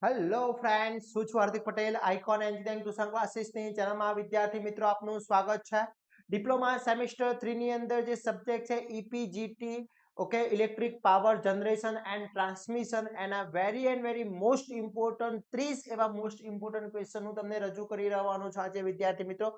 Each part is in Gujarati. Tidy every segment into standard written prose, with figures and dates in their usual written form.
હેલો ફ્રેન્ડ્સ, હું છું Hardik Patel, icon engineering tuition ક્લાસીસની ચેનલમાં વિદ્યાર્થી મિત્રો આપનું સ્વાગત છે. ડિપ્લોમા સેમેસ્ટર 3 ની અંદર જે સબ્જેક્ટ છે EPGT, okay, electric power generation and transmission, એના વેરી મોસ્ટ ઇમ્પોર્ટન્ટ 30 એવા મોસ્ટ ઇમ્પોર્ટન્ટ ક્વેશ્ચન હું તમને રજૂ કરી રહેવાનો છું આજે વિદ્યાર્થી મિત્રો.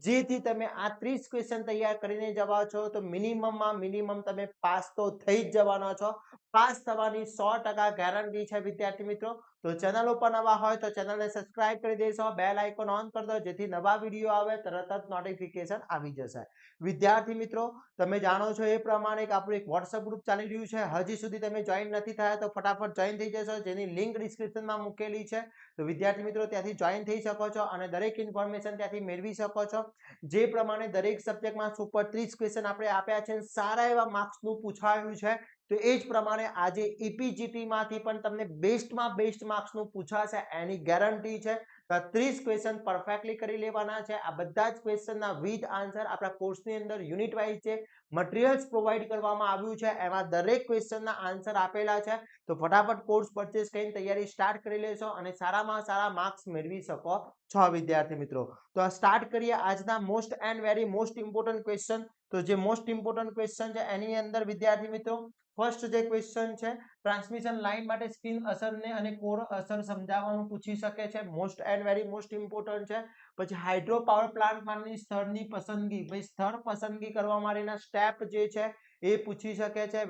જેથી તમે આ 30 ક્વેશ્ચન તૈયાર કરીને જવા છો તો મિનિમમ તમે પાસ તો થઈ જ જવાના છો. પાસ થવાની 100% ગેરંટી છે વિદ્યાર્થી મિત્રો. તો ચેનલ ઉપર નવા હોય તો ચેનલને સબસ્ક્રાઇબ કરી દેશો, બેલ આઇકોન ઓન કરી દો જેથી નવા વિડીયો આવે તરત જ નોટિફિકેશન આવી જશે. વિદ્યાર્થી મિત્રો, તમે જાણો છો એ પ્રમાણે કે આપણું એક વોટ્સએપ ગ્રુપ ચાલી રહ્યું છે. હજી સુધી તમે જોઈન નથી થયા તો ફટાફટ જોઈન થઈ જશો, જેની લિંક ડિસ્ક્રિપ્શનમાં મૂકેલી છે. તો વિદ્યાર્થી મિત્રો ત્યાંથી જોઈન થઈ શકો છો અને દરેક ઇન્ફોર્મેશન ત્યાંથી મેળવી શકો છો. જે પ્રમાણે દરેક સબ્જેક્ટમાં સુપર 30 ક્વેશ્ચન આપણે આપ્યા છે, સારા એવા માર્ક્સનું પૂછાયું છે. તો એ જ પ્રમાણે આજે ઈપીજીટી માંથી પણ તમને બેસ્ટમાં બેસ્ટ માર્ક્સનું પૂછાશે એની ગેરંટી છે. 30 ક્વેશ્ચન પરફેક્ટલી કરી લેવાના છે. આ બધા જ ક્વેશ્ચનના વિથ આન્સર આપણા કોર્સની અંદર યુનિટ વાઇઝ છે મટીરિયલ્સ પ્રોવાઈડ કરવામાં આવ્યું છે, એમાં દરેક ક્વેશ્ચનના આન્સર આપેલા છે. તો ફટાફટ કોર્સ પરચેસ કરીને તૈયારી સ્ટાર્ટ કરી લેશો અને સારામાં સારા માર્ક્સ મેળવી શકો છો વિદ્યાર્થી મિત્રો. તો સ્ટાર્ટ કરીએ આજના most and very most important question. તો જે મોસ્ટ ઇમ્પોર્ટન્ટ ક્વેશ્ચન છે એની અંદર વિદ્યાર્થી મિત્રો ફર્સ્ટ જે ક્વેશ્ચન છે, ટ્રાન્સમિશન લાઇન માટે સ્ક્રીન અસરને અને કોર અસર સમજાવવાનું પૂછી શકે છે. Most and very most important છે. પછી હાઇડ્રો પાવર પ્લાન્ટ માટેની સ્થળની પસંદગી, ભાઈ સ્થળ પસંદગી કરવા માટેના સ્ટેપ જે છે એ પૂછી શકે છે.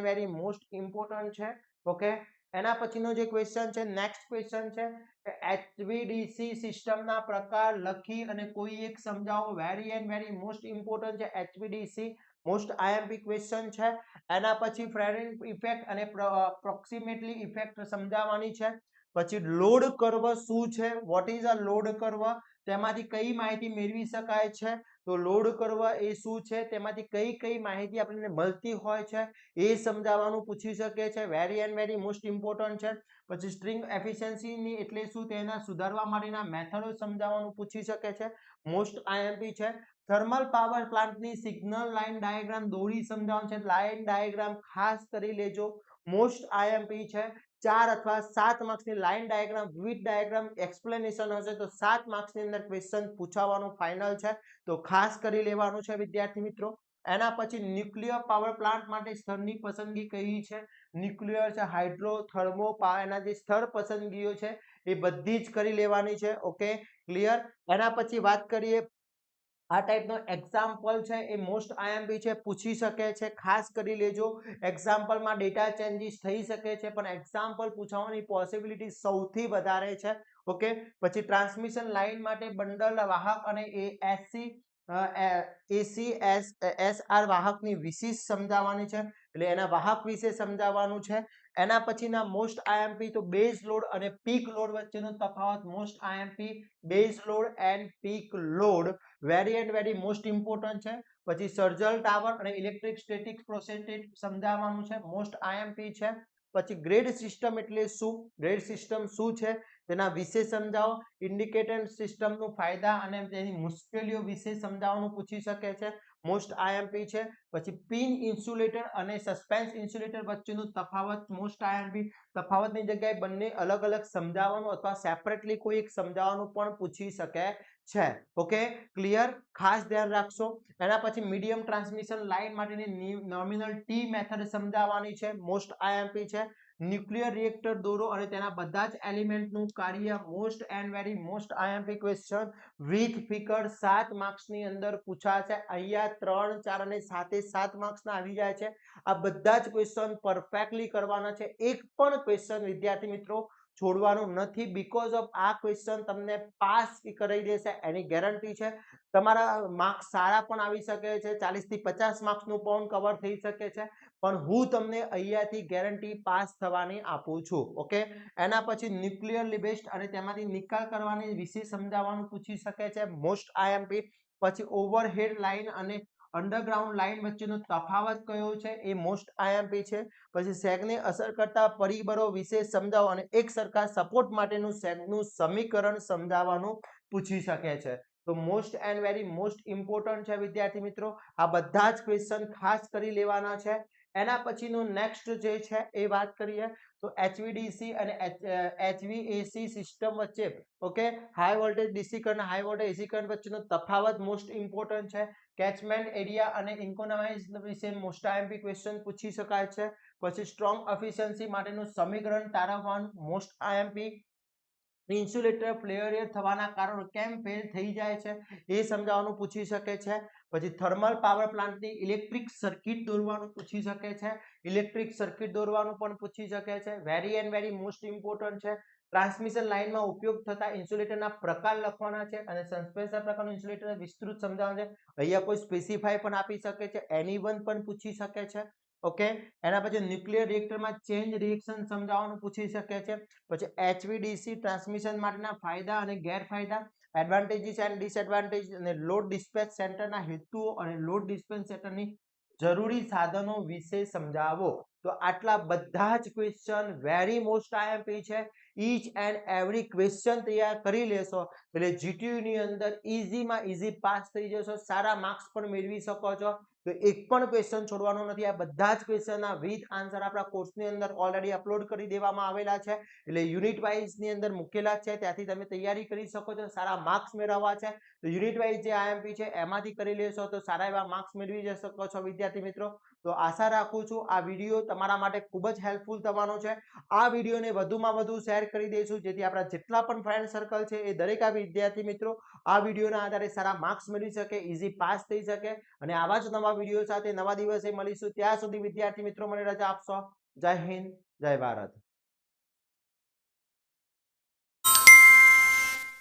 વેરી મોસ્ટ ઇમ્પોર્ટન્ટ છે. ઓકે, એના પછીનો જે ક્વેશ્ચન છે, નેક્સ્ટ ક્વેશ્ચન છે એચવીડીસી સિસ્ટમના પ્રકાર લખી અને કોઈ એક સમજાવો. વેરી મોસ્ટ ઇમ્પોર્ટન્ટ છે એચવીડીસી. મોસ્ટ આઈએમપી ક્વેશ્ચન છે. એના પછી ફ્રેડરિક ઇફેક્ટ અને પ્રોક્સિમેટલી ઇફેક્ટ સમજાવવાની છે. પછી લોડ કર્વ શું છે, what is a load curve, તેમાંથી કઈ માહિતી મેળવી શકાય છે. તો લોડ કર્વ એ શું છે, તેમાંથી કઈ માહિતી આપણને મળતી હોય છે એ સમજાવવાનું પૂછી શકે છે. વેરી મોસ્ટ ઇમ્પોર્ટન્ટ છે. પછી સ્ટ્રિંગ એફિશિયન્સી એટલે શું, તેના સુધારવા માટેના મેથડો સમજાવવાનું પૂછી શકે છે. મોસ્ટ આઈએમપી છે. થર્મલ પાવર પ્લાન્ટની સિગ્નલ લાઇન ડાયાગ્રામ દોરી સમજાવવાનું છે. લાઇન ડાયાગ્રામ ખાસ કરી લેજો, મોસ્ટ આઈએમપી છે. 4 અથવા 7 માર્ક્સની line diagram with diagram explanation હશે તો 7 માર્ક્સની અંદર ક્વેશ્ચન પૂછાવાનું ફાઇનલ છે. તો ખાસ કરી લેવાનું છે વિદ્યાર્થી મિત્રો. એના પછી ન્યુક્લિયર પાવર પ્લાન્ટ માટે સ્થળની પસંદગી કઈ છે. ન્યુક્લિયર છે, હાઇડ્રો, થર્મો, એના જે સ્થળ પસંદગીઓ છે એ બધી જ કરી લેવાની છે. Okay, clear. એના પછી વાત કરીએ, આ ટાઈપનો એક્ઝામ્પલ છે એ મોસ્ટ આઈએમપી છે, પૂછી શકે છે. ખાસ કરી લેજો, એક્ઝામ્પલમાં ડેટા ચેન્જીસ થઈ શકે છે પણ એક્ઝામ્પલ પૂછવાની પોસિબિલિટી સૌથી વધારે છે. ઓકે, પછી ટ્રાન્સમિશન લાઇન માટે બંડલ વાહક અને એસસી એસીએસઆર વાહકની વિશેષ સમજાવવાની છે, એટલે એના વાહક વિશે સમજાવવાનું છે. એના પછીના મોસ્ટ આઈએમપી તો બેઝ લોડ અને પીક લોડ વચ્ચેનો તફાવત. Most IMP base load and peak load very most important છે. પછી સર્જલ ટાવર અને ઇલેક્ટ્રિક સ્ટેટિક પ્રોસેસ સમજાવવાનું છે, મોસ્ટ આઈએમપી છે. પછી ગ્રેડ સિસ્ટમ એટલે શું, ગ્રેડ સિસ્ટમ શું છે તેના વિશે સમજાવો. ઇન્ડિકેટર સિસ્ટમનું ફાયદા અને તેની મુશ્કેલીઓ વિશે સમજાવવાનું પૂછી શકે છે, મોસ્ટ આઈએમપી છે. પછી પિન ઇન્સ્યુલેટર અને સસ્પેન્સ ઇન્સ્યુલેટર વચ્ચેનો તફાવત, મોસ્ટ આઈએમપી. તફાવતની જગ્યાએ બંને અલગ અલગ સમજાવવાનું અથવા સેપરેટલી કોઈ એક સમજાવવાનું પણ પૂછી શકે છે. ઓકે, ક્લિયર, ખાસ ધ્યાન રાખશો. એના પછી મીડિયમ ટ્રાન્સમિશન લાઇન માટેની નોમિનલ ટી મેથડ સમજાવવાની છે, મોસ્ટ આઈએમપી છે. ન્યુક્લિયર રિએક્ટર દોરો અને તેના બધા જ એલિમેન્ટનું કાર્ય, most and very most IMP question with figure 7 માર્ક્સની અંદર પૂછાશે. અહીંયા 3, 4 અને 7 માર્ક્સના આવી જાય છે. આ બધા જ ક્વેશ્ચન પરફેક્ટલી કરવાના છે. એક પણ ક્વેશ્ચન વિદ્યાર્થી મિત્રો છોડવાનું નથી, બીકોઝ ઓફ આ ક્વેશ્ચન તમને પાસ કરી દેશે એની ગેરંટી છે. તમારા માર્ક્સ સારા પણ આવી શકે છે, 40 થી 50 માર્ક્સનું પણ કવર થઈ શકે છે, પણ હું તમને અહીંયાથી ગેરંટી પાસ થવાની આપું છું. ઓકે, એના પછી ન્યુક્લિયર લિબેસ્ટ અને તેમાંથી નિકાલ કરવાની વિશે સમજાવવાનું પૂછી શકે છે, મોસ્ટ આઈએમપી. પછી ઓવરહેડ લાઇન અને અંડરગ્રાઉન્ડ લાઇન વચ્ચેનો તફાવત કયો છે એ મોસ્ટ આઈએમપી છે. પછી સેગને અસર કરતા પરિબળો વિશે સમજાવો અને એક સરખા સપોર્ટ માટેનું સેગનું સમીકરણ સમજાવવાનું પૂછી શકે છે. તો most and very most important છે વિદ્યાર્થી મિત્રો. આ બધા જ ક્વેશ્ચન ખાસ કરી લેવાના છે. એના પછીનો નેક્સ્ટ જે છે એ વાત કરીએ તો HVDC અને HVAC સિસ્ટમ વચ્ચે okay high voltage DC current high voltage AC current વચ્ચેનો તફાવત મોસ્ટ ઇમ્પોર્ટન્ટ છે. કેચમેન્ટ એરિયા અને ઇકોનોમાઇઝ વિશે મોસ્ટ આઈએમપી ક્વેશ્ચન પૂછી શકાય છે. પછી સ્ટ્રોંગ એફિશિયન્સી માટેનું સમીકરણ તારવવાનું મોસ્ટ આઈએમપી. ઇન્સ્યુલેટર ફ્લેયર થવાના કારણો કેમ ફેલ થઈ જાય છે એ સમજાવવાનું પૂછી શકે છે. પછી થર્મલ પાવર પ્લાન્ટની ઇલેક્ટ્રિક સર્કિટ દોરવાનું પૂછી શકે છે. ઇલેક્ટ્રિક સર્કિટ દોરવાનું પણ પૂછી શકે છે. Very and very most important છે. ટ્રાન્સમિશન લાઇનમાં ઉપયોગ થતા ઇન્સ્યુલેટરના પ્રકાર લખવાના છે અને સસ્પેન્શન પ્રકારનું ઇન્સ્યુલેટર વિસ્તૃત સમજાવવાનું છે. અહીંયા કોઈ સ્પેસિફાય પણ આપી શકે છે, એની પણ પૂછી શકે છે. ઓકે, એના પછી ન્યુક્લિયર રિએક્ટરમાં ચેન્જ રિએક્શન સમજાવવાનું પૂછી શકે છે. પછી HVDC ટ્રાન્સમિશન માટેના ફાયદા અને ગેરફાયદા, એડવાન્ટેજીસ એન્ડ ડિસએડવાન્ટેજ અને લોડ ડિસ્પેચ સેન્ટરના હેતુઓ અને લોડ ડિસ્પેચ સેન્ટરની જરૂરી સાધનો વિશે સમજાવો. તો આટલા બધા જ ક્વેશ્ચન વેરી મોસ્ટ આઈએમપી છે. ઈચ એન્ડ એવરી ક્વેશ્ચન તૈયાર કરી લેશો એટલે GTU ની અંદર ઈઝીમાં ઈઝી પાસ થઈ જશો, સારા માર્ક્સ પણ મેળવી શકો છો. તો એક પણ ક્વેશ્ચન છોડવાનો નથી. આ બધા જ ક્વેશ્ચનના વિથ આન્સર આપણા કોર્સની અંદર ઓલરેડી અપલોડ કરી દેવામાં આવેલા છે. એટલે યુનિટ વાઇઝ ની અંદર મૂકેલા છે, ત્યાંથી તમે તૈયારી કરી શકો છો. સારા માર્ક્સ મેળવવા છે તો યુનિટ વાઇઝ જે આઈએમપી છે એમાંથી કરી લેશો તો સારા એવા માર્ક્સ મેળવી શકો છો વિદ્યાર્થી મિત્રો. તો આશા રાખું છું આ વિડીયો તમારા માટે ખૂબ જ હેલ્પફુલ થવાનો છે. આ વિડીયોને વધુમાં વધુ શેર કરી દઈશું જેથી આપણા જેટલા પણ ફ્રેન્ડ સર્કલ છે એ દરેક આ વિદ્યાર્થી મિત્રો આ વિડીયોના આધારે સારા માર્ક્સ મેળવી શકે, ઈઝી પાસ થઈ શકે. અને આવા જ નવા વિડીયો સાથે નવા દિવસે મળીશું. ત્યાં સુધી વિદ્યાર્થી મિત્રો મને રજા આપશો. જય હિન્દ, જય ભારત.